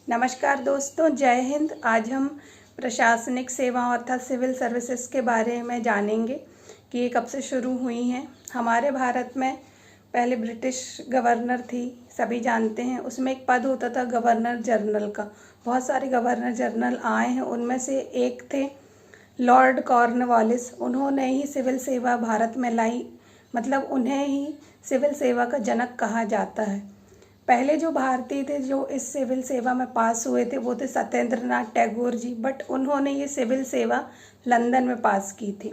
नमस्कार दोस्तों, जय हिंद। आज हम प्रशासनिक सेवाओं अर्थात सिविल सर्विसेज के बारे में जानेंगे कि ये कब से शुरू हुई हैं। हमारे भारत में पहले ब्रिटिश गवर्नर थी, सभी जानते हैं। उसमें एक पद होता था गवर्नर जनरल का। बहुत सारे गवर्नर जनरल आए हैं, उनमें से एक थे लॉर्ड कॉर्नवालिस। उन्होंने ही सिविल सेवा भारत में लाई, मतलब उन्हें ही सिविल सेवा का जनक कहा जाता है। पहले जो भारतीय थे जो इस सिविल सेवा में पास हुए थे वो थे सत्येंद्रनाथ टैगोर जी, बट उन्होंने ये सिविल सेवा लंदन में पास की थी।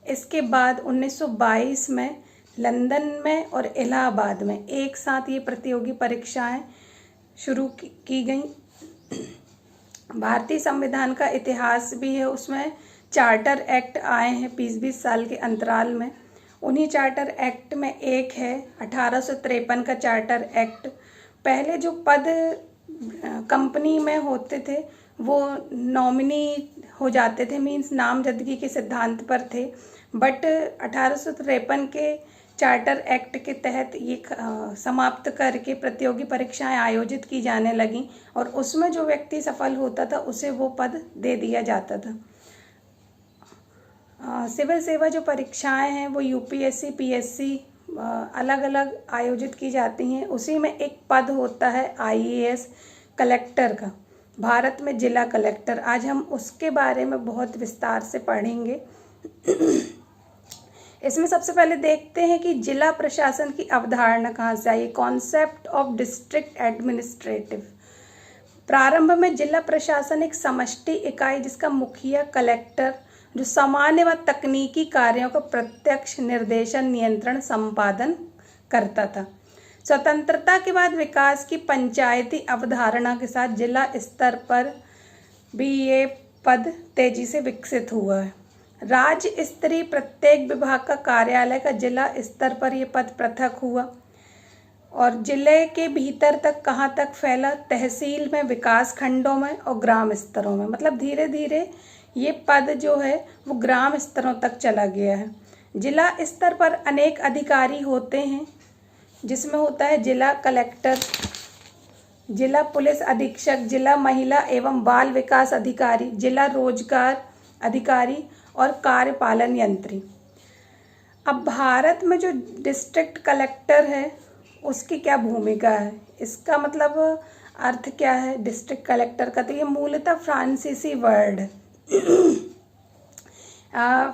इसके बाद 1922 में लंदन में और इलाहाबाद में एक साथ ये प्रतियोगी परीक्षाएं शुरू की गई। भारतीय संविधान का इतिहास भी है, उसमें चार्टर एक्ट आए हैं 20-20 साल के अंतराल में। उन्हीं चार्टर एक्ट में एक है 1853 का चार्टर एक्ट। पहले जो पद कंपनी में होते थे वो नॉमिनी हो जाते थे, मींस नामजदगी के सिद्धांत पर थे, बट 1853 के चार्टर एक्ट के तहत ये समाप्त करके प्रतियोगी परीक्षाएं आयोजित की जाने लगीं और उसमें जो व्यक्ति सफल होता था उसे वो पद दे दिया जाता था। सिविल सेवा जो परीक्षाएं हैं वो यूपीएससी, पीएससी अलग अलग आयोजित की जाती हैं। उसी में एक पद होता है आईएएस कलेक्टर का, भारत में जिला कलेक्टर। आज हम उसके बारे में बहुत विस्तार से पढ़ेंगे। इसमें सबसे पहले देखते हैं कि जिला प्रशासन की अवधारणा कहाँ से आई। Concept of district administrative. प्रारंभ में जिला प्रशासन एक समष्टि इकाई जिसका मुखिया कलेक्टर जो सामान्य व तकनीकी कार्यों का प्रत्यक्ष निर्देशन, नियंत्रण, संपादन करता था। स्वतंत्रता के बाद विकास की पंचायती अवधारणा के साथ जिला स्तर पर भी ये पद तेजी से विकसित हुआ है। राज्य स्तरीय प्रत्येक विभाग का कार्यालय का जिला स्तर पर ये पद पृथक हुआ और जिले के भीतर तक कहाँ तक फैला, तहसील में, विकास खंडों में और ग्राम स्तरों में। मतलब धीरे धीरे ये पद जो है वो ग्राम स्तरों तक चला गया है। जिला स्तर पर अनेक अधिकारी होते हैं, जिसमें होता है जिला कलेक्टर, जिला पुलिस अधीक्षक, जिला महिला एवं बाल विकास अधिकारी, जिला रोजगार अधिकारी और कार्यपालन यंत्री। अब भारत में जो डिस्ट्रिक्ट कलेक्टर है उसकी क्या भूमिका है, इसका मतलब अर्थ क्या है डिस्ट्रिक्ट कलेक्टर का। तो ये मूलतः फ्रांसीसी वर्ड है।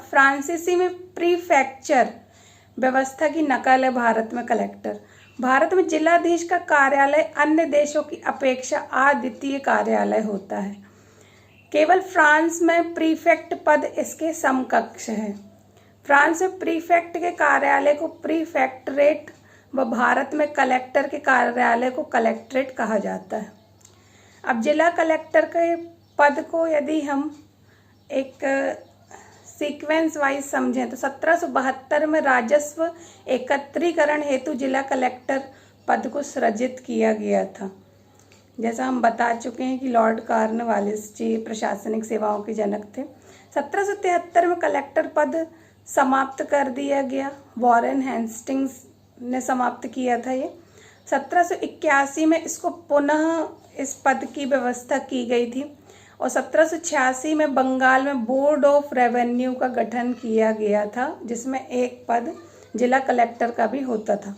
फ्रांसीसी में प्रीफेक्चर व्यवस्था की नकल है भारत में कलेक्टर। भारत में जिलाधीश का कार्यालय अन्य देशों की अपेक्षा अद्वितीय कार्यालय होता है। केवल फ्रांस में प्रीफेक्ट पद इसके समकक्ष है। फ्रांस में प्रीफेक्ट के कार्यालय को प्रीफेक्टरेट व भारत में कलेक्टर के कार्यालय को कलेक्ट्रेट कहा जाता है। अब जिला कलेक्टर के पद को यदि हम एक सीक्वेंस वाइज समझें तो 1772 में राजस्व एकत्रीकरण हेतु जिला कलेक्टर पद को सृजित किया गया था। जैसा हम बता चुके हैं कि लॉर्ड कॉर्नवालिस जी प्रशासनिक सेवाओं के जनक थे। 1773 में कलेक्टर पद समाप्त कर दिया गया, वॉरेन हेस्टिंग्स ने समाप्त किया था ये। 1781 में इसको पुनः इस पद की व्यवस्था की गई थी और 1786 में बंगाल में बोर्ड ऑफ रेवेन्यू का गठन किया गया था, जिसमें एक पद जिला कलेक्टर का भी होता था।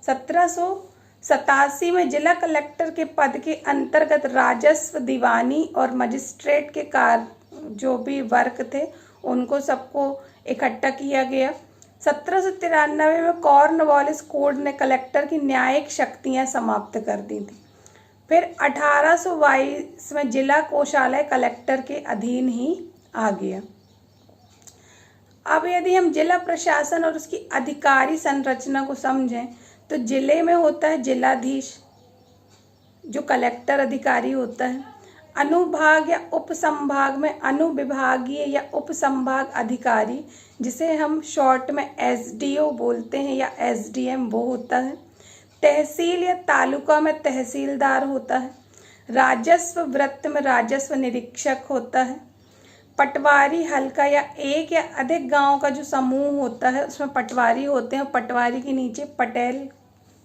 1787 में जिला कलेक्टर के पद के अंतर्गत राजस्व, दीवानी और मजिस्ट्रेट के कार्य जो भी वर्क थे उनको सबको इकट्ठा किया गया। 1793 में कॉर्नवालिस कोड ने कलेक्टर की न्यायिक शक्तियां समाप्त कर दी थी। फिर 1822 में जिला कोषालय कलेक्टर के अधीन ही आ गया। अब यदि हम जिला प्रशासन और उसकी अधिकारी संरचना को समझें तो जिले में होता है जिलाधीश जो कलेक्टर अधिकारी होता है। अनुभाग या उपसंभाग में अनुविभागीय या उपसंभाग अधिकारी, जिसे हम शॉर्ट में एसडीओ बोलते हैं या एसडीएम, वो होता है। तहसील या तालुका में तहसीलदार होता है। राजस्व वृत्त में राजस्व निरीक्षक होता है। पटवारी हल्का या एक या अधिक गांव का जो समूह होता है उसमें पटवारी होते हैं। पटवारी के नीचे पटेल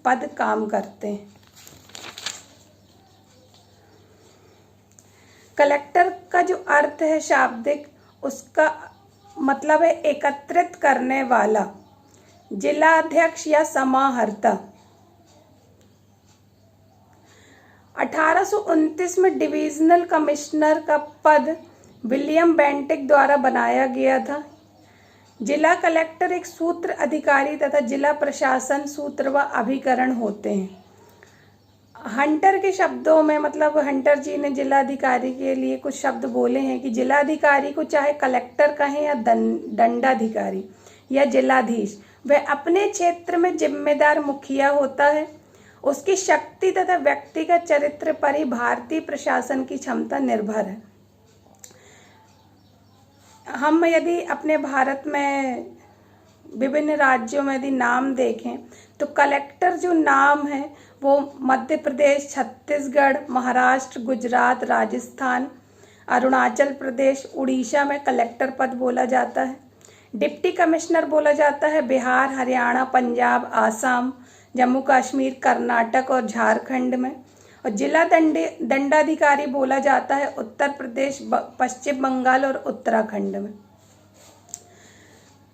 पद काम करते हैं। कलेक्टर का जो अर्थ है शाब्दिक, उसका मतलब है एकत्रित करने वाला, जिलाध्यक्ष या समाहर्ता। 1829 में डिविजनल कमिश्नर का पद विलियम बेंटिक द्वारा बनाया गया था। जिला कलेक्टर एक सूत्र अधिकारी तथा जिला प्रशासन सूत्र व अभिकरण होते हैं। हंटर के शब्दों में, मतलब हंटर जी ने जिलाधिकारी के लिए कुछ शब्द बोले हैं कि जिलाधिकारी को चाहे कलेक्टर कहें या दंडाधिकारी या जिलाधीश, वह अपने क्षेत्र में जिम्मेदार मुखिया होता है। उसकी शक्ति तथा व्यक्तिगत चरित्र पर ही भारतीय प्रशासन की क्षमता निर्भर है। हम यदि अपने भारत में विभिन्न राज्यों में यदि नाम देखें तो कलेक्टर जो नाम है वो मध्य प्रदेश, छत्तीसगढ़, महाराष्ट्र, गुजरात, राजस्थान, अरुणाचल प्रदेश, उड़ीसा में कलेक्टर पद बोला जाता है। डिप्टी कमिश्नर बोला जाता है बिहार, हरियाणा, पंजाब, आसाम, जम्मू कश्मीर, कर्नाटक और झारखंड में। और जिला दंडाधिकारी बोला जाता है उत्तर प्रदेश, पश्चिम बंगाल और उत्तराखंड में।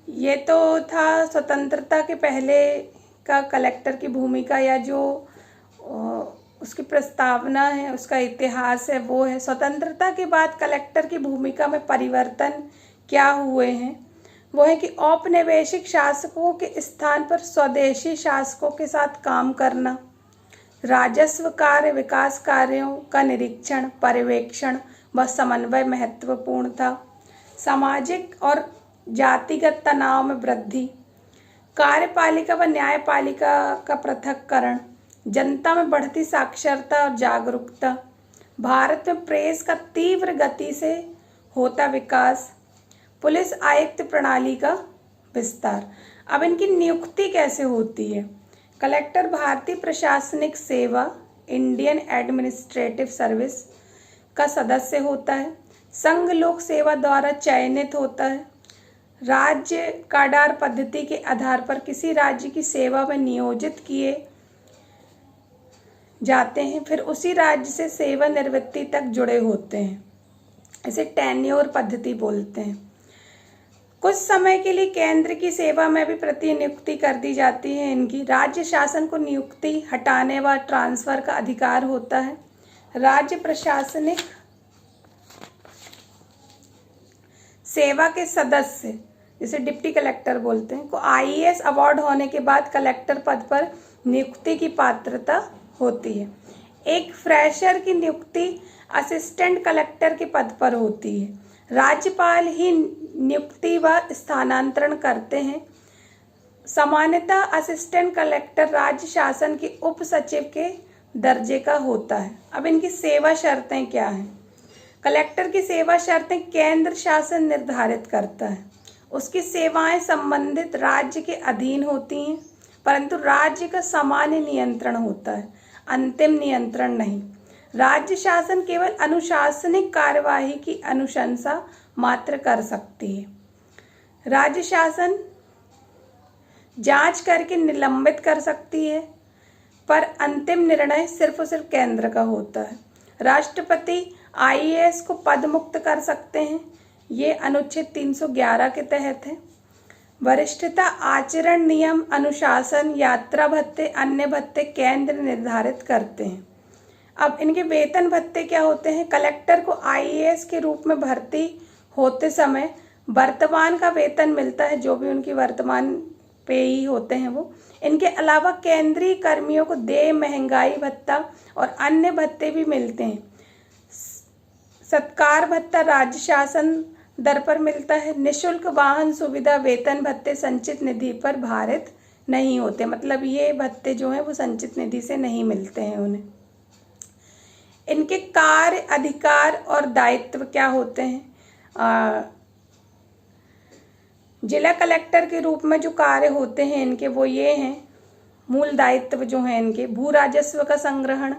ये तो था स्वतंत्रता के पहले का कलेक्टर की भूमिका, या जो उसकी प्रस्तावना है, उसका इतिहास है, वो है। स्वतंत्रता के बाद कलेक्टर की भूमिका में परिवर्तन क्या हुए हैं, वो है कि औपनिवेशिक शासकों के स्थान पर स्वदेशी शासकों के साथ काम करना, राजस्व कार्य, विकास कार्यों का निरीक्षण, पर्यवेक्षण व समन्वय महत्वपूर्ण था। सामाजिक और जातिगत तनाव में वृद्धि, कार्यपालिका व न्यायपालिका का पृथक्करण, जनता में बढ़ती साक्षरता और जागरूकता, भारत में प्रेस का तीव्र गति से होता विकास, पुलिस आयुक्त प्रणाली का विस्तार। अब इनकी नियुक्ति कैसे होती है? कलेक्टर भारतीय प्रशासनिक सेवा, इंडियन एडमिनिस्ट्रेटिव सर्विस का सदस्य होता है। संघ लोक सेवा द्वारा चयनित होता है। राज्य काडार पद्धति के आधार पर किसी राज्य की सेवा में नियोजित किए जाते हैं, फिर उसी राज्य से सेवानिवृत्ति तक जुड़े होते हैं। इसे टेन्योर पद्धति बोलते हैं। कुछ समय के लिए केंद्र की सेवा में भी प्रतिनियुक्ति कर दी जाती है इनकी। राज्य शासन को नियुक्ति, हटाने व ट्रांसफर का अधिकार होता है। राज्य प्रशासनिक सेवा के सदस्य, जिसे डिप्टी कलेक्टर बोलते हैं, को आईएएस अवार्ड होने के बाद कलेक्टर पद पर नियुक्ति की पात्रता होती है। एक फ्रेशर की नियुक्ति असिस्टेंट कलेक्टर के पद पर होती है। राज्यपाल ही नियुक्ति व स्थानांतरण करते हैं। सामान्यतः असिस्टेंट कलेक्टर राज्य शासन के उप सचिव के दर्जे का होता है। अब इनकी सेवा शर्तें क्या हैं? कलेक्टर की सेवा शर्तें केंद्र शासन निर्धारित करता है। उसकी सेवाएं संबंधित राज्य के अधीन होती हैं, परंतु राज्य का सामान्य नियंत्रण होता है, अंतिम नियंत्रण नहीं। राज्य शासन केवल अनुशासनिक कार्यवाही की अनुशंसा मात्र कर सकती है। राज्य शासन जांच करके निलंबित कर सकती है, पर अंतिम निर्णय सिर्फ और सिर्फ केंद्र का होता है। राष्ट्रपति आईएएस को पद मुक्त कर सकते हैं, ये अनुच्छेद 311 के तहत है। वरिष्ठता, आचरण नियम, अनुशासन, यात्रा भत्ते, अन्य भत्ते केंद्र निर्धारित करते हैं। अब इनके वेतन भत्ते क्या होते हैं? कलेक्टर को आईएएस के रूप में भर्ती होते समय वर्तमान का वेतन मिलता है, जो भी उनकी वर्तमान पेयी होते हैं वो। इनके अलावा केंद्रीय कर्मियों को देय, महंगाई भत्ता और अन्य भत्ते भी मिलते हैं। सत्कार भत्ता राज्य शासन दर पर मिलता है। निःशुल्क वाहन सुविधा, वेतन भत्ते संचित निधि पर भारित नहीं होते, मतलब ये भत्ते जो हैं वो संचित निधि से नहीं मिलते हैं उन्हें। इनके कार्य, अधिकार और दायित्व क्या होते हैं? जिला कलेक्टर के रूप में जो कार्य होते हैं इनके, वो ये हैं। मूल दायित्व जो हैं इनके: भू राजस्व का संग्रहण,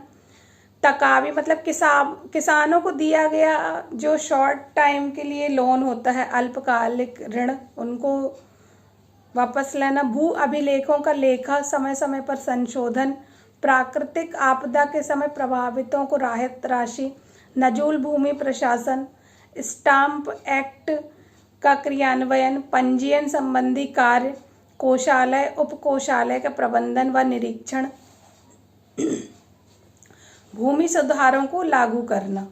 तकावी मतलब किसानों को दिया गया जो शॉर्ट टाइम के लिए लोन होता है, अल्पकालिक ऋण, उनको वापस लेना। भू अभिलेखों का लेखा, समय समय पर संशोधन। प्राकृतिक आपदा के समय प्रभावितों को राहत राशि। नजूल भूमि प्रशासन, स्टाम्प एक्ट का क्रियान्वयन, पंजीयन संबंधी कार्य, कोषालय उप कोषालय का प्रबंधन व निरीक्षण, भूमि सुधारों को लागू करना।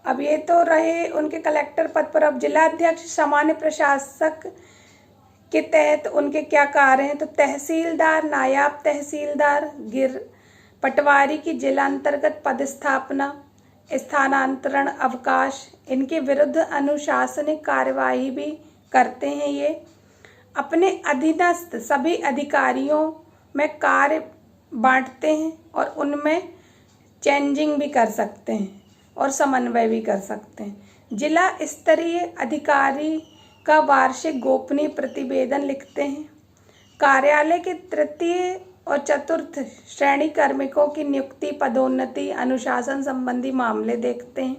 अब ये तो रहे उनके कलेक्टर पद पर। अब जिला अध्यक्ष सामान्य प्रशासक के तहत उनके क्या कार्य हैं, तो तहसीलदार, नायब तहसीलदार, पटवारी की जिला अंतर्गत पदस्थापना, स्थानांतरण, अवकाश, इनके विरुद्ध अनुशासनिक कार्यवाही भी करते हैं। ये अपने अधीनस्थ सभी अधिकारियों में कार्य बांटते हैं और उनमें चेंजिंग भी कर सकते हैं और समन्वय भी कर सकते हैं। जिला स्तरीय अधिकारी का वार्षिक गोपनीय प्रतिवेदन लिखते हैं। कार्यालय के तृतीय और चतुर्थ श्रेणी कार्मिकों की नियुक्ति, पदोन्नति, अनुशासन संबंधी मामले देखते हैं।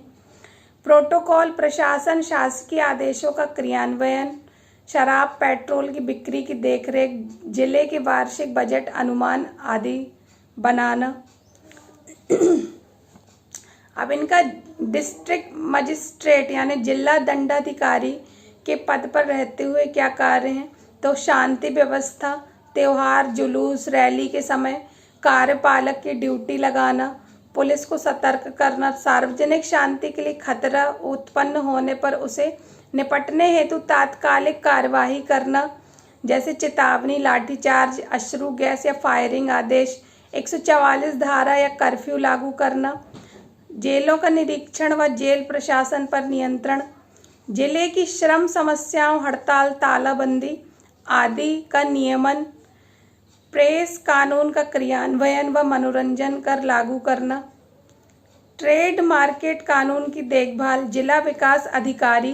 प्रोटोकॉल, प्रशासन, शासकीय आदेशों का क्रियान्वयन, शराब पेट्रोल की बिक्री की देखरेख, जिले के वार्षिक बजट अनुमान आदि बनाना। अब इनका डिस्ट्रिक्ट मजिस्ट्रेट यानी जिला दंडाधिकारी के पद पर रहते हुए क्या कार्य हैं, तो शांति व्यवस्था, त्योहार, जुलूस, रैली के समय कार्यपालक की ड्यूटी लगाना, पुलिस को सतर्क करना, सार्वजनिक शांति के लिए खतरा उत्पन्न होने पर उसे निपटने हेतु तात्कालिक कार्यवाही करना, जैसे चेतावनी, लाठीचार्ज, अश्रु गैस या फायरिंग आदेश, 144 धारा या कर्फ्यू लागू करना, जेलों का निरीक्षण व जेल प्रशासन पर नियंत्रण, जिले की श्रम समस्याओं, हड़ताल, तालाबंदी आदि का नियमन, प्रेस कानून का क्रियान्वयन व मनोरंजन कर लागू करना, ट्रेड मार्केट कानून की देखभाल। जिला विकास अधिकारी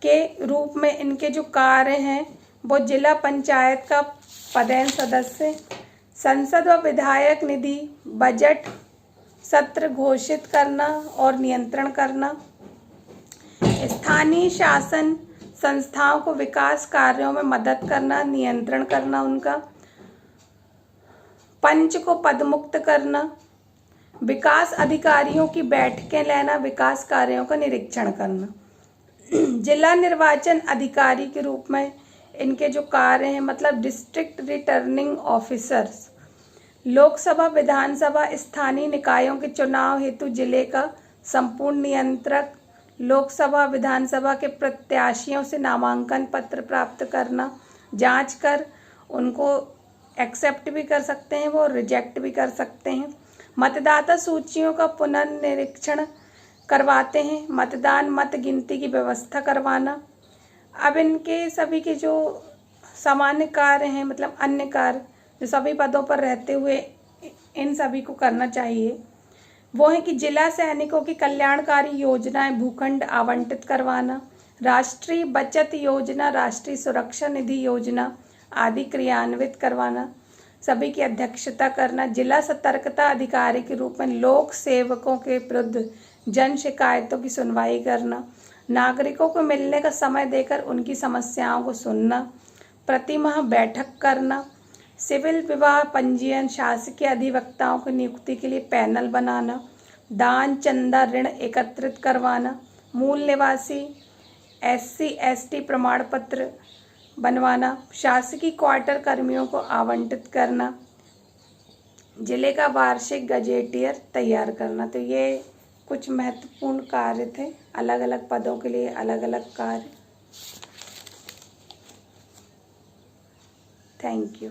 के रूप में इनके जो कार्य हैं वो जिला पंचायत का पदेन सदस्य, संसद व विधायक निधि, बजट सत्र घोषित करना और नियंत्रण करना, स्थानीय शासन संस्थाओं को विकास कार्यों में मदद करना, नियंत्रण करना उनका, पंच को पदमुक्त करना, विकास अधिकारियों की बैठकें लेना, विकास कार्यों का निरीक्षण करना। जिला निर्वाचन अधिकारी के रूप में इनके जो कार्य हैं मतलब डिस्ट्रिक्ट रिटर्निंग ऑफिसर्स, लोकसभा, विधानसभा, स्थानीय निकायों के चुनाव हेतु जिले का संपूर्ण नियंत्रक, लोकसभा, विधानसभा के प्रत्याशियों से नामांकन पत्र प्राप्त करना, जांच कर उनको एक्सेप्ट भी कर सकते हैं, वो रिजेक्ट भी कर सकते हैं। मतदाता सूचियों का पुनर्निरीक्षण करवाते हैं, मतदान मत गिनती की व्यवस्था करवाना। अब इनके सभी के जो सामान्य कार्य हैं मतलब अन्य कार्य जो सभी पदों पर रहते हुए इन सभी को करना चाहिए वो है कि जिला सैनिकों की कल्याणकारी योजनाएं, भूखंड आवंटित करवाना, राष्ट्रीय बचत योजना, राष्ट्रीय सुरक्षा निधि योजना आदि क्रियान्वित करवाना, सभी की अध्यक्षता करना। जिला सतर्कता अधिकारी के रूप में लोक सेवकों के विरुद्ध जन शिकायतों की सुनवाई करना, नागरिकों को मिलने का समय देकर उनकी समस्याओं को सुनना, प्रतिमाह बैठक करना, सिविल विवाह पंजीयन, शासकीय अधिवक्ताओं की नियुक्ति के लिए पैनल बनाना, दान, चंदा, ऋण एकत्रित करवाना, मूल निवासी SC ST प्रमाण पत्र बनवाना, शासकीय क्वार्टर कर्मियों को आवंटित करना, जिले का वार्षिक गजेटियर तैयार करना। तो ये कुछ महत्वपूर्ण कार्य थे, अलग अलग पदों के लिए अलग अलग कार्य। Thank you.